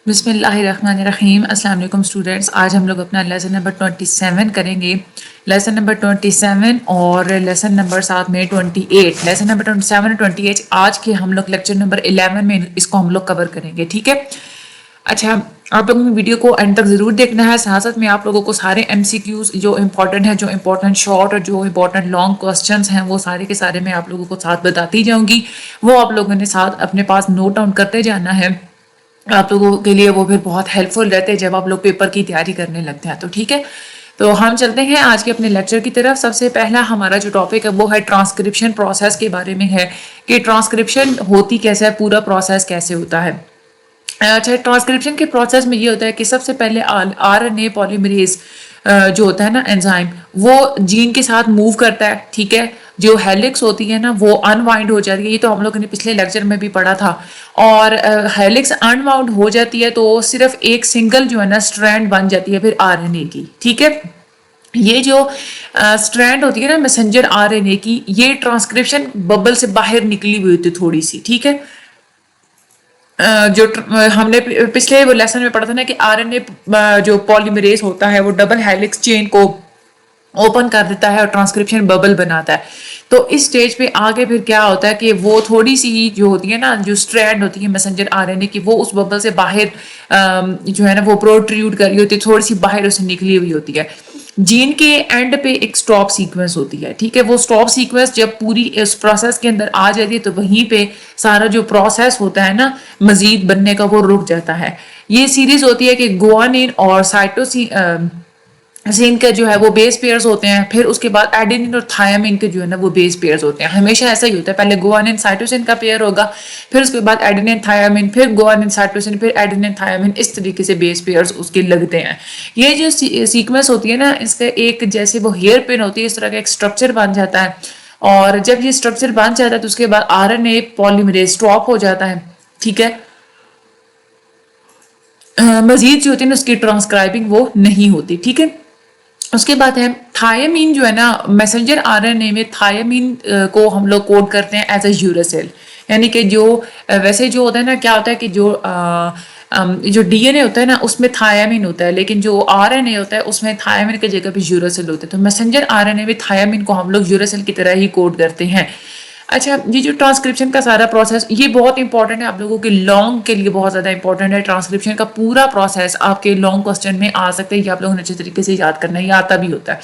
बिस्मिल्लाहिर्रहमानिर्रहीम। अस्सलाम वालेकुम स्टूडेंट्स। आज हम लोग अपना लेसन नंबर 27 करेंगे। लेसन नंबर 27 और लेसन नंबर साथ में 28। लेसन नंबर 27 और 28 आज के हम लोग लेक्चर नंबर 11 में इसको हम लोग कवर करेंगे। ठीक है, अच्छा, आप लोगों ने वीडियो को एंड तक ज़रूर देखना है। साथ साथ में आप लोगों को सारे MCQs जो इंपॉर्टेंट हैं, जो इंपॉर्टेंट शॉर्ट और जो इंपॉर्टेंट लॉन्ग क्वेश्चंस हैं, वो सारे के सारे मैं आप लोगों को साथ बताती जाऊंगी। वो आप लोगों ने साथ अपने पास नोट डाउन करते जाना है। आप लोगों के लिए वो फिर बहुत हेल्पफुल रहते हैं जब आप लोग पेपर की तैयारी करने लगते हैं। तो ठीक है, तो हम चलते हैं आज के अपने लेक्चर की तरफ। सबसे पहला हमारा जो टॉपिक है वो है ट्रांसक्रिप्शन प्रोसेस के बारे में है कि ट्रांसक्रिप्शन होती कैसे है, पूरा प्रोसेस कैसे होता है। अच्छा, ट्रांसक्रिप्शन के प्रोसेस में ये होता है कि सबसे पहले RNA पॉलीमरेज जो होता है ना एंजाइम, वो जीन के साथ मूव करता है। ठीक है, जो हेलिक्स होती है ना वो अनवाइंड हो जाती है। ये तो हम लोगों ने पिछले लेक्चर में भी पढ़ा था। और हेलिक्स अनवाउंड हो जाती है तो सिर्फ एक सिंगल जो है ना स्ट्रैंड बन जाती है फिर RNA की। ठीक है, ये जो स्ट्रैंड होती है ना मैसेंजर RNA की, ये ट्रांसक्रिप्शन बबल से बाहर निकली हुई होती है थोड़ी सी। ठीक है, हमने पिछले वो लेसन में पढ़ा था ना कि RNA जो पॉलीमरेज होता है वो डबल हेलिक्स चेन को ओपन कर देता है और ट्रांसक्रिप्शन बबल बनाता है। तो इस स्टेज पे आगे फिर क्या होता है कि वो थोड़ी सी जो होती है ना, जो स्ट्रैंड होती है मैसेंजर RNA की, वो उस बबल से बाहर जो है ना वो प्रोट्रूड कर रही होती है, थोड़ी सी बाहर उसे निकली हुई होती है। जीन के एंड पे एक स्टॉप सीक्वेंस होती है। ठीक है, वो स्टॉप सीक्वेंस जब पूरी इस प्रोसेस के अंदर आ जाती है तो वहीं पे सारा जो प्रोसेस होता है ना मजीद बनने का, वो रुक जाता है। ये सीरीज होती है कि गुआनिन और साइटोसिन के जो है वो बेस पेयर्स होते हैं, फिर उसके बाद एडेनिन और थायामिन के जो है ना वो बेस पेयर्स होते हैं। हमेशा ऐसा ही होता है, पहले गुआनिन साइटोसिन का पेयर होगा, फिर उसके बाद एडेनिन थायामिन, फिर गुआनिन साइटोसिन, फिर एडेनिन थायामिन, इस तरीके से बेस पेयर्स उसके लगते हैं। ये जो सीक्वेंस होती है ना, इसका एक जैसे वो हेयर पिन होती है इस तरह का एक स्ट्रक्चर बन जाता है। और जब ये स्ट्रक्चर बन जाता है तो उसके बाद RNA पॉलीमरेज स्टॉप हो जाता है। ठीक है, मजीद जो होती है ना उसकी ट्रांसक्राइबिंग वो नहीं होती। ठीक है, उसके बाद है थायामीन जो है ना मैसेंजर RNA में थायामीन को हम लोग कोड करते हैं एज ए यूरासिल। यानी कि जो वैसे जो होता है ना, क्या होता है कि जो DNA होता है ना उसमें थायामीन होता है, लेकिन जो RNA होता है उसमें थायामीन की जगह पे यूरासिल होता है। तो मैसेंजर RNA में थायामीन को हम लोग यूरासिल की तरह ही कोड करते हैं। अच्छा, ये जो ट्रांसक्रिप्शन का सारा प्रोसेस ये बहुत इंपॉर्टेंट है आप लोगों के लॉन्ग के लिए, बहुत ज़्यादा इंपॉर्टेंट है। ट्रांसक्रिप्शन का पूरा प्रोसेस आपके लॉन्ग क्वेश्चन में आ सकता है, ये आप लोगों ने अच्छे तरीके से याद करना है, ये आता भी होता है।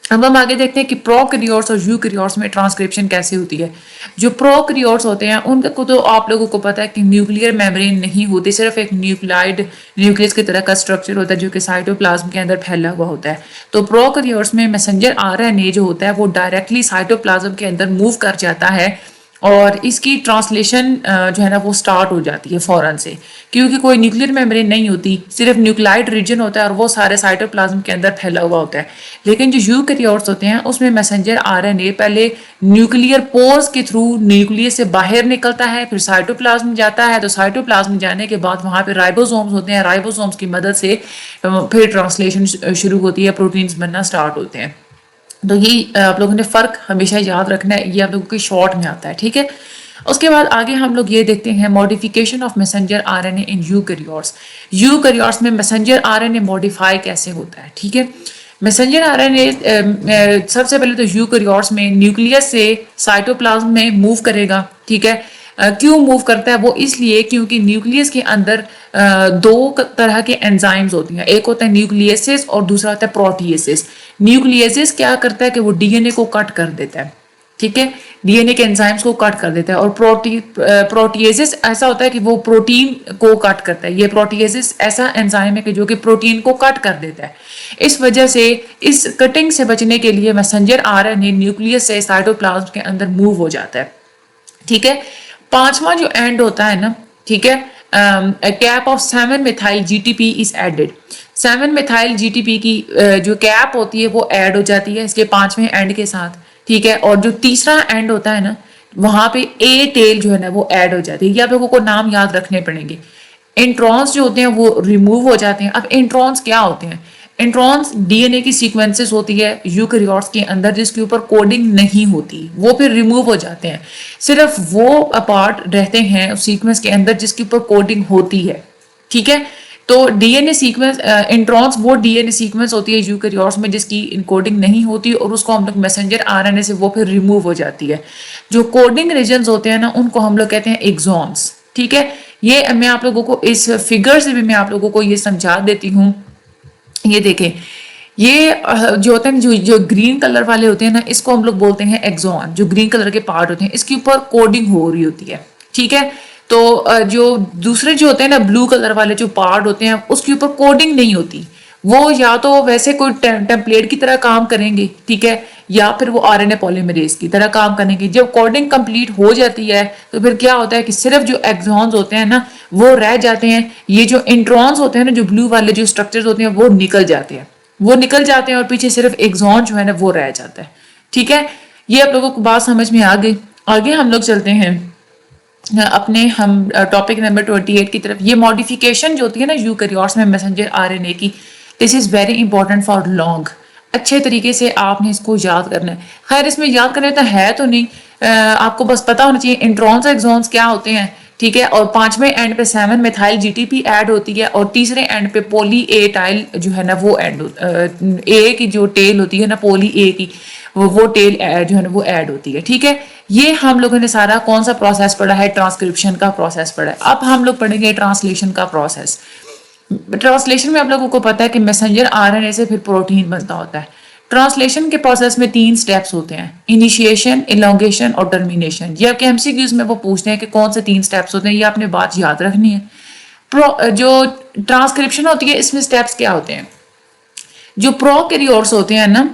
अब हम आगे देखते हैं कि प्रोकैरियोट्स और यूकैरियोट्स में ट्रांसक्रिप्शन कैसे होती है। जो प्रोकैरियोट्स होते हैं उनको तो आप लोगों को पता है कि न्यूक्लियर मेम्ब्रेन नहीं होती, सिर्फ एक न्यूक्लियस की तरह का स्ट्रक्चर होता है जो कि साइटोप्लाज्म के अंदर फैला हुआ होता है। तो प्रोकैरियोट्स में मैसेंजर RNA जो होता है वो डायरेक्टली साइटोप्लाज्म के अंदर मूव कर जाता है और इसकी ट्रांसलेशन जो है ना वो स्टार्ट हो जाती है फौरन से, क्योंकि कोई न्यूक्लियर मेम्ब्रेन नहीं होती, सिर्फ न्यूक्लाइड रीजन होता है और वो सारे साइटोप्लाज्म के अंदर फैला हुआ होता है। लेकिन जो यूकैरियोट्स होते हैं उसमें मैसेंजर RNA पहले न्यूक्लियर पोर्स के थ्रू न्यूक्लियस से बाहर निकलता है, फिर साइटोप्लाज्म जाता है। तो साइटोप्लाज्म जाने के बाद वहाँ पे राइबोसोम्स होते हैं, राइबोसोम्स की मदद से फिर ट्रांसलेशन शुरू होती है, प्रोटीन्स बनना स्टार्ट होते हैं। तो ये आप लोगों ने फ़र्क हमेशा याद रखना है, ये आप लोगों के शॉर्ट में आता है। ठीक है, उसके बाद आगे हम लोग ये देखते हैं modification of messenger RNA in eukaryotes. Eukaryotes में मैसेंजर RNA मॉडिफाई कैसे होता है। ठीक है, मैसेंजर RNA सबसे पहले तो यूकैरियोट्स में न्यूक्लियस से साइटोप्लाज्म में मूव करेगा। ठीक है, क्यों मूव करता है वो इसलिए क्योंकि न्यूक्लियस के अंदर दो तरह के एंजाइम्स होती हैं, एक होता है न्यूक्लियसिस और दूसरा होता है प्रोटिएसिस। न्यूक्लियसिस क्या करता है कि वो DNA को कट कर देता है। ठीक है, DNA के एंजाइम्स को कट कर देता है। और प्रोटिएसिस ऐसा होता है कि वो प्रोटीन को कट करता है। ये प्रोटिएसिस ऐसा एंजाइम है कि जो कि प्रोटीन को कट कर देता है। इस वजह से इस कटिंग से बचने के लिए मैसेंजर RNA न्यूक्लियस से साइटोप्लाज्म के अंदर मूव हो जाता है। ठीक है, पांचवा जो एंड होता है ना, ठीक है, cap of 7 methyl GTP is added. 7 methyl GTP की जो कैप होती है वो ऐड हो जाती है इसके पांचवें एंड के साथ। ठीक है, और जो तीसरा एंड होता है ना वहां पे A टेल जो है ना वो ऐड हो जाती है। ये आप लोगों को नाम याद रखने पड़ेंगे। इंट्रॉन्स जो होते हैं वो रिमूव हो जाते हैं। अब इंट्रॉन्स क्या होते हैं? इंट्रॉन्स DNA की सीक्वेंसेस होती है यूकैरियोट्स के अंदर जिसके ऊपर कोडिंग नहीं होती, वो फिर रिमूव हो जाते हैं। सिर्फ वो अपार्ट रहते हैं उस सीक्वेंस के अंदर जिसके ऊपर कोडिंग होती है। ठीक है। तो डीएनए सीक्वेंस, इंट्रॉन्स वो डीएनए सीक्वेंस होती है यूकैरियोट्स में जिसकी इनकोडिंग नहीं होती और उसको हम लोग मैसेंजर आरएनए से वो फिर रिमूव हो जाती है। जो कोडिंग रीजन्स होते हैं ना उनको हम लोग कहते हैं एक्सॉन्स, ठीक है। ये मैं आप लोगों को इस फिगर से भी मैं आप लोगों को ये समझा देती हूँ। ये देखें, ये जो होते हैं जो ग्रीन कलर वाले होते हैं ना, इसको हम लोग बोलते हैं एक्सॉन। जो ग्रीन कलर के पार्ट होते हैं इसके ऊपर कोडिंग हो रही होती है, ठीक है। तो जो दूसरे जो होते हैं ना ब्लू कलर वाले जो पार्ट होते हैं उसके ऊपर कोडिंग नहीं होती। वो या तो वैसे कोई टेम्पलेट की तरह काम करेंगे, ठीक है, या फिर वो आरएनए पॉलीमरेज की तरह काम करेंगे। जब कोडिंग कंप्लीट हो जाती है तो फिर क्या होता है कि सिर्फ जो एक्सॉन्स होते हैं ना वो रह जाते हैं। ये जो इंट्रॉन्स होते हैं ना, जो ब्लू वाले जो स्ट्रक्चर्स होते हैं वो निकल जाते हैं, और पीछे सिर्फ एक्सॉन जो है ना वो रह जाता है, ठीक है। ये आप लोगों को बात समझ में आ गई। आगे हम लोग चलते हैं अपने हम टॉपिक नंबर 28 की तरफ। ये मॉडिफिकेशन जो होती है ना यूकैरियोट्स में मैसेंजर आरएनए की, this is very important for long. अच्छे तरीके से आपने इसको याद करना है। खैर इसमें याद करने तो है तो नहीं, आपको बस पता होना चाहिए इंट्रॉन्स एक्सॉन्स क्या होते हैं, ठीक है। और पांचवें एंड पे 7 मिथाइल जीटीपी ऐड होती है और तीसरे एंड पे पोली ए टाइल जो है ना वो ऐड, ए की जो टेल होती है ना पोली ए की, वो टेल जो है ना वो ऐड होती है, ठीक है। ये हम लोगों ने सारा कौन सा प्रोसेस पढ़ा है? ट्रांसक्रिप्शन का प्रोसेस पढ़ा है। अब हम लोग पढ़ेंगे ट्रांसलेशन का प्रोसेस। ट्रांसलेशन में आप लोगों को पता है कि मैसेंजर आरएनए से फिर प्रोटीन बनता होता है। ट्रांसलेशन के प्रोसेस में 3 स्टेप्स होते हैं, इनिशिएशन, इलोंगेशन और टर्मिनेशन। ये आपके एमसीक्यूज में वो पूछते हैं कि कौन से 3 स्टेप्स होते हैं, ये आपने बात याद रखनी है। जो ट्रांसक्रिप्शन होती है इसमें स्टेप्स क्या होते हैं? जो प्रोकैरियोट्स होते हैं ना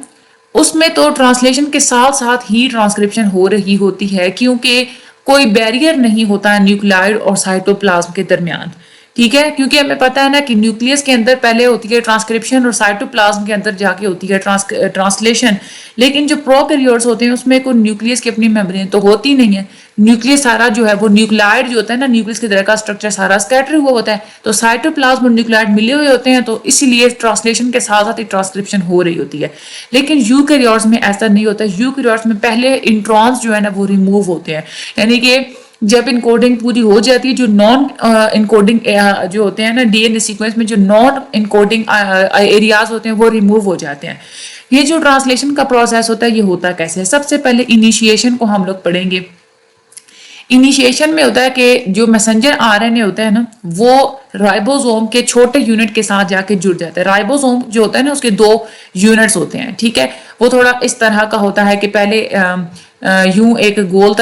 उसमें तो ट्रांसलेशन के साथ साथ ही ट्रांसक्रिप्शन हो रही होती है, क्योंकि कोई बैरियर नहीं होता है न्यूक्लियाइड और साइटोप्लाज्म के दरमियान, ठीक है। क्योंकि हमें पता है ना कि न्यूक्लियस के अंदर पहले होती है ट्रांसक्रिप्शन और साइटोप्लाज्म के अंदर जाके होती है ट्रांसलेशन। लेकिन जो प्रोकैरियोट्स होते हैं उसमें कोई न्यूक्लियस की अपनी मेम्ब्रेन तो होती नहीं है। न्यूक्लियस सारा जो है वो न्यूक्लियाइड जो होता है ना, न्यूक्लियस की तरह का स्ट्रक्चर सारा स्कैटर हुआ होता है। तो साइटोप्लाज्म और न्यूक्लियाइड मिले हुए होते हैं, तो इसीलिए ट्रांसलेशन के साथ साथ ही ट्रांसक्रिप्शन हो रही होती है। लेकिन यूकैरियोट्स में ऐसा नहीं होता। यूकैरियोट्स में पहले इंट्रॉन्स जो है ना वो रिमूव होते हैं, यानी कि जब इनकोडिंग पूरी हो जाती है, जो नॉन इनकोडिंग जो होते हैं ना डीएनए सीक्वेंस में जो नॉन इनकोडिंग एरियाज होते हैं वो रिमूव हो जाते हैं। ये जो ट्रांसलेशन का प्रोसेस होता है ये होता कैसे है? सबसे पहले इनिशिएशन को हम लोग पढ़ेंगे। इनिशिएशन में होता है कि जो मैसेंजर आरएनए होता है ना वो राइबोसोम के छोटे यूनिट के साथ जाके जुड़ जाता है। राइबोसोम जो होता है ना उसके 2 यूनिट्स होते हैं, ठीक है। वो थोड़ा इस तरह का होता है कि पहले यूं एक गोल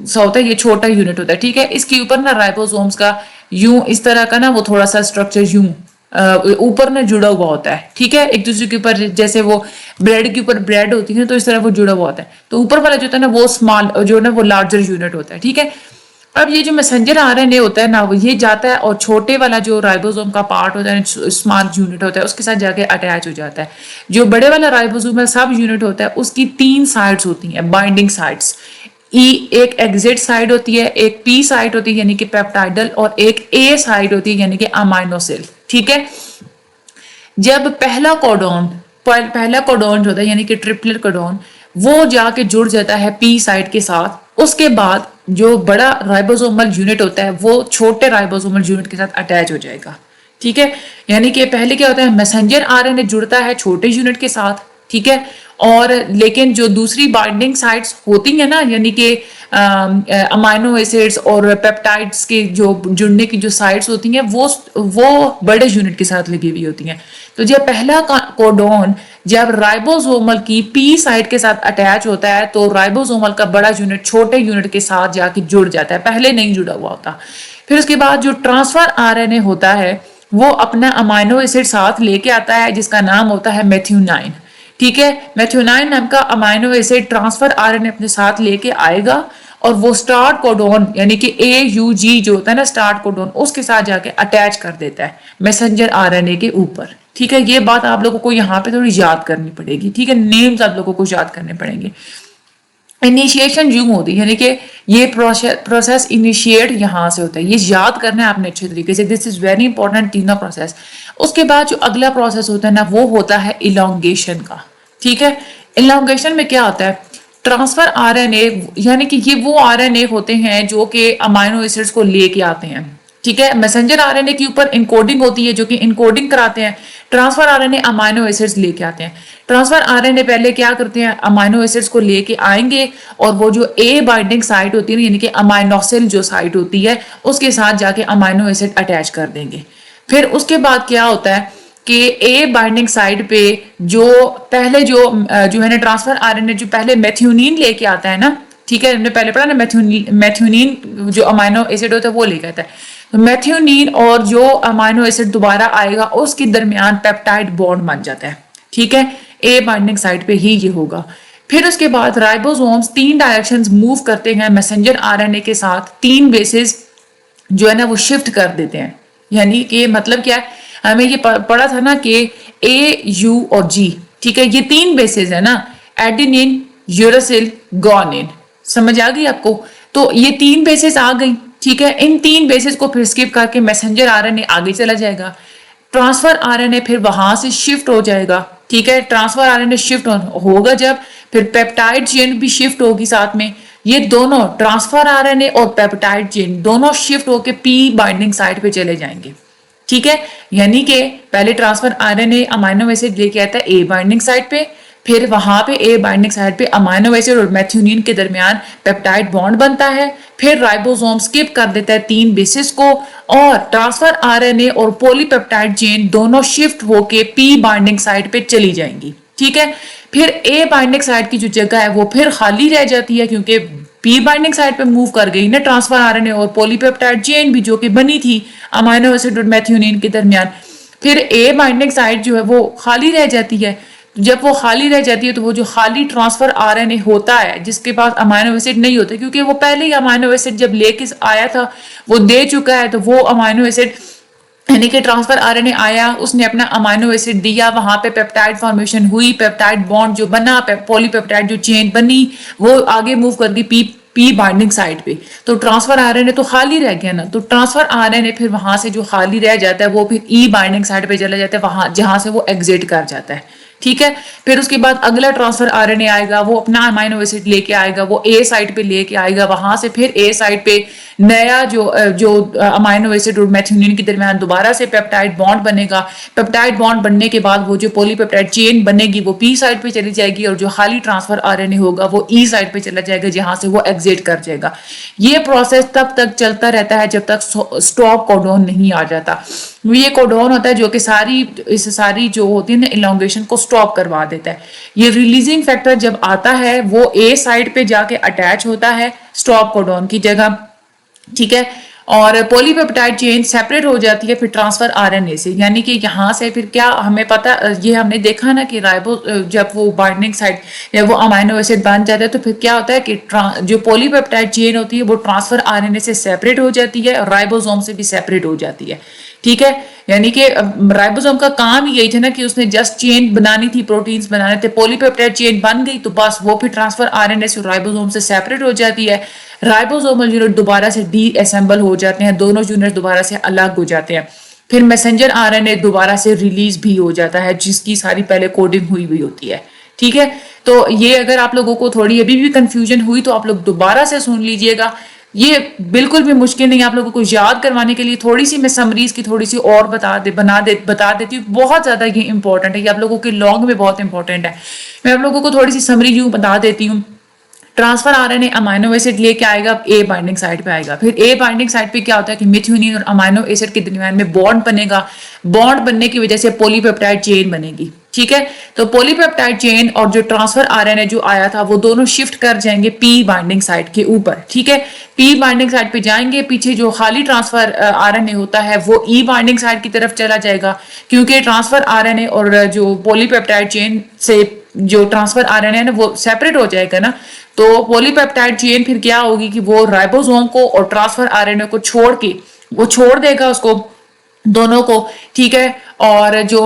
सा होता है, ये छोटा यूनिट होता है, ठीक है। इसके ऊपर ना राइबोसोम्स का यूं इस तरह का ना वो थोड़ा सा स्ट्रक्चर यूं ऊपर ना जुड़ा हुआ होता है, ठीक है। एक दूसरे के ऊपर जैसे वो ब्रेड के ऊपर ब्रेड होती है तो इस तरह वो जुड़ा हुआ होता है। तो ऊपर वाला जो होता है ना वो स्मॉल जो ना वो लार्जर यूनिट होता है, ठीक है। अब ये जो मैसेंजर आरएनए होता है ना वो ये जाता है और छोटे वाला जो राइबोसोम का पार्ट होता है, स्मॉल यूनिट होता है, उसके साथ जाके अटैच हो जाता है। जो बड़े वाला राइबोसोम है सब यूनिट होता है, उसकी 3 साइड्स होती हैं, बाइंडिंग साइड्स। एक एग्जिट साइड होती है, एक पी साइड होती है यानी कि पेप्टाइडल, और एक ए साइड होती है यानी कि अमाइनोसिल, ठीक है। जब पहला कोडॉन जो होता है यानी कि ट्रिपलेट कोडॉन वो जाके जुड़ जाता है पी साइड के साथ, उसके बाद जो बड़ा राइबोसोमल यूनिट होता है वो छोटे राइबोसोमल यूनिट के साथ अटैच हो जाएगा, ठीक है। यानी कि पहले क्या होता है, मैसेंजर आरएनए जुड़ता है छोटे यूनिट के साथ, ठीक है। और लेकिन जो दूसरी बाइंडिंग साइट्स होती हैं ना यानी कि अमाइनो एसिड्स और पेप्टाइड्स के जो जुड़ने की जो साइट्स होती हैं वो बड़े यूनिट के साथ लगी हुई होती हैं। तो जब पहला कोडॉन जब राइबोसोमल की पी साइट के साथ अटैच होता है तो राइबोसोमल का बड़ा यूनिट छोटे यूनिट के साथ जाके जुड़ जाता है, पहले नहीं जुड़ा हुआ होता। फिर उसके बाद जो ट्रांसफर आरएनए होता है वो अपना अमाइनो एसिड साथ लेके आता है जिसका नाम होता है मेथियोनाइन, ठीक है। मेथियोनाइन नाम का अमाइनो एसिड ट्रांसफर आरएनए अपने साथ लेके आएगा और वो स्टार्ट कोडॉन यानी कि AUG जो होता है ना स्टार्ट कोडॉन उसके साथ जाके अटैच कर देता है मैसेंजर आरएनए के ऊपर, ठीक है। ये बात आप लोगों को यहाँ पे थोड़ी याद करनी पड़ेगी, ठीक है। नेम्स आप लोगों को याद करने पड़ेंगे। इनिशिएशन यूं होती है यानी कि ये प्रोसेस इनिशिएट यहाँ से होता है, ये याद करना है आपने अच्छे तरीके से। दिस इज वेरी इंपॉर्टेंट तीनों प्रोसेस। उसके बाद जो अगला प्रोसेस होता है ना वो होता है इलोंगेशन का, ठीक है। इलोंगेशन में क्या होता है, ट्रांसफर आरएनए यानी कि ये वो आरएनए होते हैं जो कि अमाइनो एसिड्स को लेके आते हैं, ठीक है। मैसेंजर आरएनए के ऊपर इनकोडिंग होती है जो कि इनकोडिंग कराते हैं, ट्रांसफर आरएनए अमाइनो एसिड्स लेके आते हैं। ट्रांसफर आरएनए पहले क्या करते हैं, अमाइनो एसिड्स को लेके आएंगे और वो जो ए बाइंडिंग साइट होती है यानी कि अमाइनोसिल जो साइट होती है उसके साथ जाके अमाइनो एसिड अटैच कर देंगे। फिर उसके बाद क्या होता है कि ए बाइंडिंग साइट पे जो पहले जो है ना ट्रांसफर आरएनए जो पहले मेथियोनिन लेके आता है ना, ठीक है, हमने पहले पढ़ा ना मेथियोनिन जो अमाइनो एसिड होता है वो लेके आता है। तो मेथियोनिन और जो अमाइनो एसिड दोबारा आएगा उसके दरमियान पेप्टाइड बॉन्ड बन जाता है, ठीक है, ए बाइंडिंग साइट पे ही ये होगा। फिर उसके बाद राइबोसोम्स 3 डायरेक्शंस मूव करते हैं मैसेंजर आरएनए के साथ, 3 बेसिस जो है ना वो शिफ्ट कर देते हैं। यानी कि मतलब क्या है, हमें ये पढ़ा था ना कि ए, यू और जी, ठीक है, ये 3 बेसिस है ना, एडेनिन, यूरासिल, गुआनिन। समझ आ गई आपको? तो ये 3 बेसिस आ गई, ठीक है। इन 3 बेसिस को फिर स्किप करके मैसेंजर आरएनए आगे चला जाएगा, ट्रांसफर आरएनए फिर वहां से शिफ्ट हो जाएगा, ठीक है। ट्रांसफर आरएनए शिफ्ट होगा जब, फिर पेप्टाइड चेन भी शिफ्ट होगी साथ में। ये दोनों ट्रांसफर आरएनए और पेप्टाइड चेन दोनों शिफ्ट होके पी बाइंडिंग साइट पे चले जाएंगे, ठीक है। यानी कि पहले ट्रांसफर आरएनए अमाइनो एसिड लेके आता है ए बाइंडिंग साइट पे, फिर वहां पे ए बाइंडिंग साइट पे अमाइनो एसिड और मेथियोनिन के दरमियान पेप्टाइड बॉन्ड बनता है। फिर राइबोसोम स्किप कर देता है 3 बेसिस को और ट्रांसफर आरएनए और पॉलीपेप्टाइड चेन दोनों शिफ्ट होके पी बाइंडिंग साइट पे चली जाएंगी, ठीक है। फिर ए बाइंडिंग साइट की जो जगह है वो फिर खाली रह जाती है क्योंकि पी बाइंडिंग साइट पे मूव कर गई ना ट्रांसफर आरएनए और पॉलीपेप्टाइड चेन भी जो कि बनी थी अमाइनो एसिड और मेथियोनिन के दरमियान। फिर ए बाइंडिंग साइट जो है वो खाली रह जाती है। जब वो खाली रह जाती है तो वो जो खाली ट्रांसफर आरएनए होता है जिसके पास अमाइनो एसिड नहीं होता, क्योंकि वो पहले ही अमाइनो एसिड जब लेके आया था वो दे चुका है, तो वो अमाइनो एसिड यानी कि ट्रांसफर आरएनए आया, उसने अपना अमाइनो एसिड दिया, वहां पे पेप्टाइड फॉर्मेशन हुई, पेप्टाइड बॉन्ड जो बना, पॉलीपेप्टाइड जो चेन बनी वो आगे मूव कर गई पी बाइंडिंग साइट पे। तो ट्रांसफर आरएनए तो खाली रह गया ना, तो ट्रांसफर आरएनए फिर वहां से जो खाली रह जाता है वो फिर ई बाइंडिंग साइट पे चला जाता है, वहां जहां से वो एग्जिट कर जाता है, ठीक है। फिर उसके बाद अगला ट्रांसफर आरएनए आएगा, वो अपना अमाइनो एसिड लेके आएगा, वो ए साइट पे लेके आएगा, वहां से फिर ए साइट पे नया जो अमाइनो एसिड और मेथियोनिन के दरमियान दोबारा से पेप्टाइड बॉन्ड बनेगा। पेप्टाइड बॉन्ड बनने के बाद वो जो पॉलीपेप्टाइड चेन बनेगी वो पी साइट पे चली जाएगी और जो खाली ट्रांसफर आरएनए होगा वो ई साइट पे चला जाएगा जहां से वो एग्जिट कर जाएगा। ये प्रोसेस तब तक चलता रहता है जब तक स्टॉप कोडॉन नहीं आ जाता। ये कोडॉन होता है जो कि सारी जो होती है ना इलॉन्गेशन को स्टॉप करवा देता है। ये रिलीजिंग फैक्टर जब आता है वो ए साइट पे जाके अटैच होता है स्टॉप कोडॉन की जगह, ठीक है, और पॉलीपेप्टाइड चेन सेपरेट हो जाती है फिर ट्रांसफर आरएनए से। यानी कि यहाँ से फिर क्या हमें पता, ये हमने देखा ना कि जब वो बाइंडिंग साइट या वो अमाइनो एसिड बन जाता है तो फिर क्या होता है कि जो पॉलीपेप्टाइड चेन होती है वो ट्रांसफर आरएनए से सेपरेट हो जाती है और राइबोसोम से भी सेपरेट हो जाती है, ठीक है। यानी कि राइबोसोम का काम ही यही था ना कि उसने जस्ट चेन बनानी थी, प्रोटीन्स बनाने थे, पॉलीपेप्टाइड चेन बन गई तो बस वो फिर ट्रांसफर आरएनए से राइबोसोम से सेपरेट हो जाती है। राइबोसोमल यूनिट दोबारा से डीअसेंबल हो जाते हैं, दोनों यूनिट दोबारा से अलग हो जाते हैं। फिर मैसेंजर आरएनए दोबारा से रिलीज भी हो जाता है जिसकी सारी पहले कोडिंग हुई हुई होती है, ठीक है। तो ये अगर आप लोगों को थोड़ी अभी भी कंफ्यूजन हुई तो आप लोग दोबारा से सुन लीजिएगा। ये बिल्कुल भी मुश्किल नहीं, आप लोगों को याद करवाने के लिए थोड़ी सी मैं समरीज की थोड़ी सी और बता देती हूँ। बहुत ज्यादा ये इंपॉर्टेंट है, ये आप लोगों के लॉन्ग में बहुत इंपॉर्टेंट है। मैं आप लोगों को थोड़ी सी समरी यूं बता देती हूँ। ट्रांसफर आरएनए अमाइनो एसिड लेके आएगा, ए बाइंडिंग साइट पे आएगा। फिर ए बाइंडिंग साइट पे क्या होता है कि मेथियोनिन और अमाइनो एसिड के दरमियान में बॉन्ड बनेगा। बॉन्ड बनने की वजह से पॉलीपेप्टाइड चेन बनेगी, ठीक है। तो पॉलीपेप्टाइड चेन और जो ट्रांसफर आरएनए जो आया था वो दोनों शिफ्ट कर जाएंगे पी बाइंडिंग साइट के ऊपर, ठीक है। पी बाइंडिंग साइट पे जाएंगे, पीछे जो खाली ट्रांसफर आरएनए होता है वो ई बाइंडिंग साइट की तरफ चला जाएगा क्योंकि ट्रांसफर आरएनए और जो पॉलीपेप्टाइड चेन से जो ट्रांसफर आरएनए है ना वो सेपरेट हो जाएगा ना, तो पॉलीपेप्टाइड चेन फिर क्या होगी कि वो राइबोसोम को और ट्रांसफर आरएनए को छोड़ देगा उसको दोनों को, ठीक है। और जो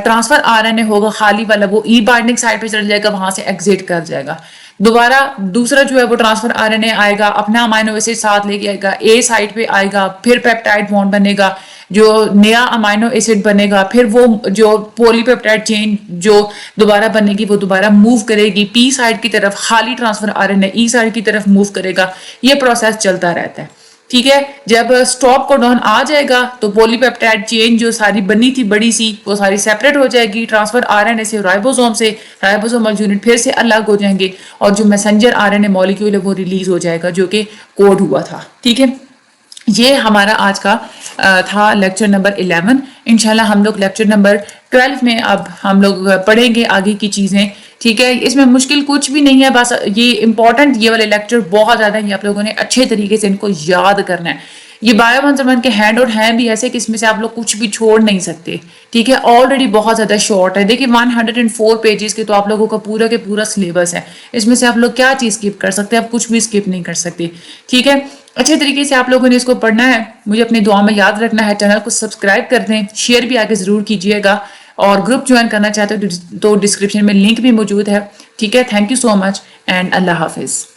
ट्रांसफर आरएनए होगा खाली वाला वो ई बाइंडिंग साइट पे चल जाएगा, वहां से एग्जिट कर जाएगा। दोबारा दूसरा जो है वो ट्रांसफर आरएनए आएगा, अपना अमाइनो एसिड साथ लेके आएगा, ए साइट पे आएगा, फिर पेप्टाइड बॉन्ड बनेगा, जो नया अमाइनो एसिड बनेगा, फिर वो जो पॉलीपेप्टाइड चेन जो दोबारा बनेगी वो दोबारा मूव करेगी पी साइड की तरफ, खाली ट्रांसफर आरएनए ई साइड की तरफ मूव करेगा। ये प्रोसेस चलता रहता है, ठीक है। जब स्टॉप कोडॉन आ जाएगा तो पॉलीपेप्टाइड चेन जो सारी बनी थी बड़ी सी, वो सारी सेपरेट हो जाएगी, ट्रांसफर आरएनए से राइबोसोम से, राइबोसोमल यूनिट फिर से अलग हो जाएंगे और जो मैसेंजर आरएनए मॉलिक्यूल है वो रिलीज हो जाएगा जो कि कोड हुआ था। ठीक है, ये हमारा आज का था लेक्चर नंबर 11। इंशाल्लाह हम लोग लेक्चर नंबर 12 में अब हम लोग पढ़ेंगे आगे की चीज़ें। ठीक है, इसमें मुश्किल कुछ भी नहीं है, बस ये इंपॉर्टेंट ये वाले लेक्चर बहुत ज़्यादा है, ये आप लोगों ने अच्छे तरीके से इनको याद करना है। ये बायो 101 के हैंड आउट हैं भी ऐसे कि इसमें से आप लोग कुछ भी छोड़ नहीं सकते। ठीक है, ऑलरेडी बहुत ज़्यादा शॉर्ट है, देखिए 104 पेजेस के तो आप लोगों का पूरा के पूरा सिलेबस है। इसमें से आप लोग क्या चीज़ स्किप कर सकते हैं, आप कुछ भी स्किप नहीं कर सकते। ठीक है, अच्छे तरीके से आप लोगों ने इसको पढ़ना है, मुझे अपनी दुआ में याद रखना है। चैनल को सब्सक्राइब कर दें, शेयर भी आगे ज़रूर कीजिएगा और ग्रुप ज्वाइन करना चाहते हो तो डिस्क्रिप्शन में लिंक भी मौजूद है। ठीक है, thank you so much and अल्लाह हाफिज़।